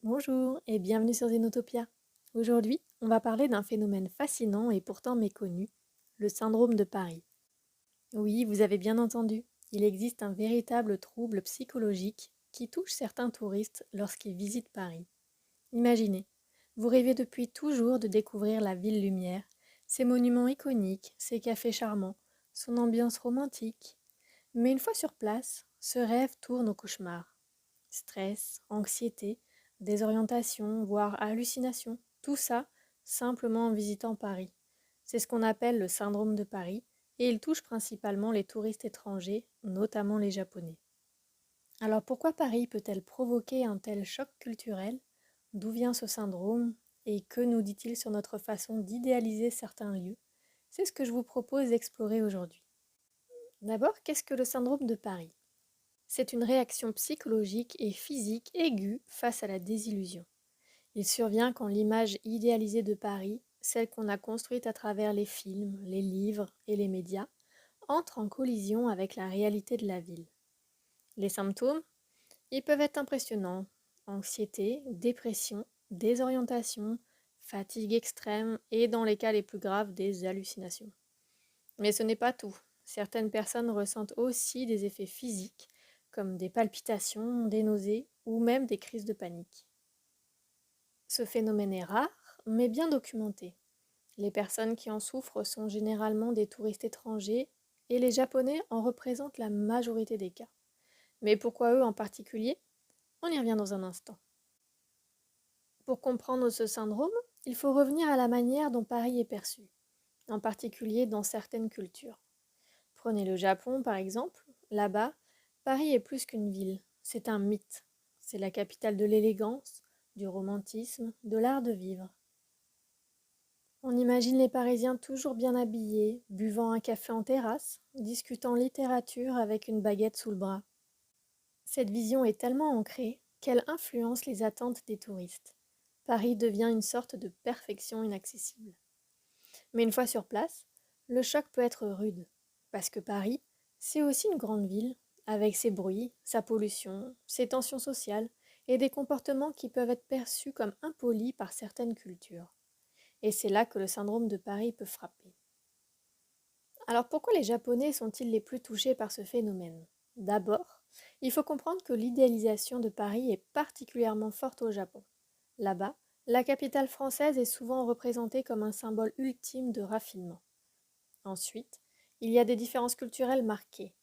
Bonjour et bienvenue sur Zenotopia. Aujourd'hui, on va parler d'un phénomène fascinant et pourtant méconnu, le syndrome de Paris. Oui, vous avez bien entendu, il existe un véritable trouble psychologique qui touche certains touristes lorsqu'ils visitent Paris. Imaginez, vous rêvez depuis toujours de découvrir la ville lumière, ses monuments iconiques, ses cafés charmants, son ambiance romantique. Mais une fois sur place, ce rêve tourne au cauchemar. Stress, anxiété, désorientation, voire hallucination, tout ça simplement en visitant Paris. C'est ce qu'on appelle le syndrome de Paris et il touche principalement les touristes étrangers, notamment les Japonais. Alors pourquoi Paris peut-elle provoquer un tel choc culturel? D'où vient ce syndrome et que nous dit-il sur notre façon d'idéaliser certains lieux? C'est ce que je vous propose d'explorer aujourd'hui. D'abord, qu'est-ce que le syndrome de Paris? C'est une réaction psychologique et physique aiguë face à la désillusion. Il survient quand l'image idéalisée de Paris, celle qu'on a construite à travers les films, les livres et les médias, entre en collision avec la réalité de la ville. Les symptômes, ils peuvent être impressionnants. Anxiété, dépression, désorientation, fatigue extrême et dans les cas les plus graves, des hallucinations. Mais ce n'est pas tout. Certaines personnes ressentent aussi des effets physiques, comme des palpitations, des nausées ou même des crises de panique. Ce phénomène est rare, mais bien documenté. Les personnes qui en souffrent sont généralement des touristes étrangers et les Japonais en représentent la majorité des cas. Mais pourquoi eux en particulier? On y revient dans un instant. Pour comprendre ce syndrome, il faut revenir à la manière dont Paris est perçu, en particulier dans certaines cultures. Prenez le Japon par exemple. Là-bas, Paris est plus qu'une ville, c'est un mythe. C'est la capitale de l'élégance, du romantisme, de l'art de vivre. On imagine les Parisiens toujours bien habillés, buvant un café en terrasse, discutant littérature avec une baguette sous le bras. Cette vision est tellement ancrée qu'elle influence les attentes des touristes. Paris devient une sorte de perfection inaccessible. Mais une fois sur place, le choc peut être rude, parce que Paris, c'est aussi une grande ville, avec ses bruits, sa pollution, ses tensions sociales et des comportements qui peuvent être perçus comme impolis par certaines cultures. Et c'est là que le syndrome de Paris peut frapper. Alors pourquoi les Japonais sont-ils les plus touchés par ce phénomène? D'abord, il faut comprendre que l'idéalisation de Paris est particulièrement forte au Japon. Là-bas, la capitale française est souvent représentée comme un symbole ultime de raffinement. Ensuite, il y a des différences culturelles marquées.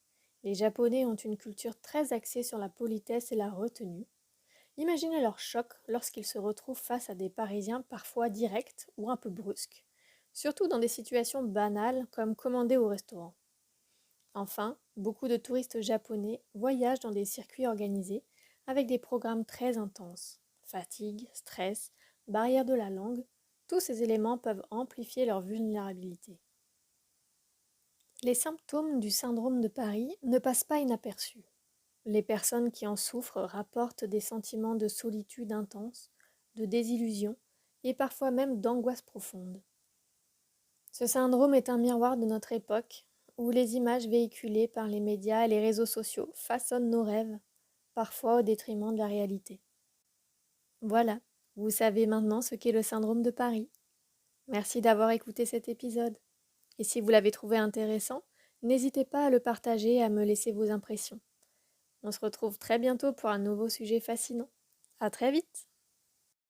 Les Japonais ont une culture très axée sur la politesse et la retenue. Imaginez leur choc lorsqu'ils se retrouvent face à des Parisiens parfois directs ou un peu brusques, surtout dans des situations banales comme commander au restaurant. Enfin, beaucoup de touristes japonais voyagent dans des circuits organisés avec des programmes très intenses. Fatigue, stress, barrière de la langue, tous ces éléments peuvent amplifier leur vulnérabilité. Les symptômes du syndrome de Paris ne passent pas inaperçus. Les personnes qui en souffrent rapportent des sentiments de solitude intense, de désillusion et parfois même d'angoisse profonde. Ce syndrome est un miroir de notre époque où les images véhiculées par les médias et les réseaux sociaux façonnent nos rêves, parfois au détriment de la réalité. Voilà, vous savez maintenant ce qu'est le syndrome de Paris. Merci d'avoir écouté cet épisode. Et si vous l'avez trouvé intéressant, n'hésitez pas à le partager et à me laisser vos impressions. On se retrouve très bientôt pour un nouveau sujet fascinant. À très vite!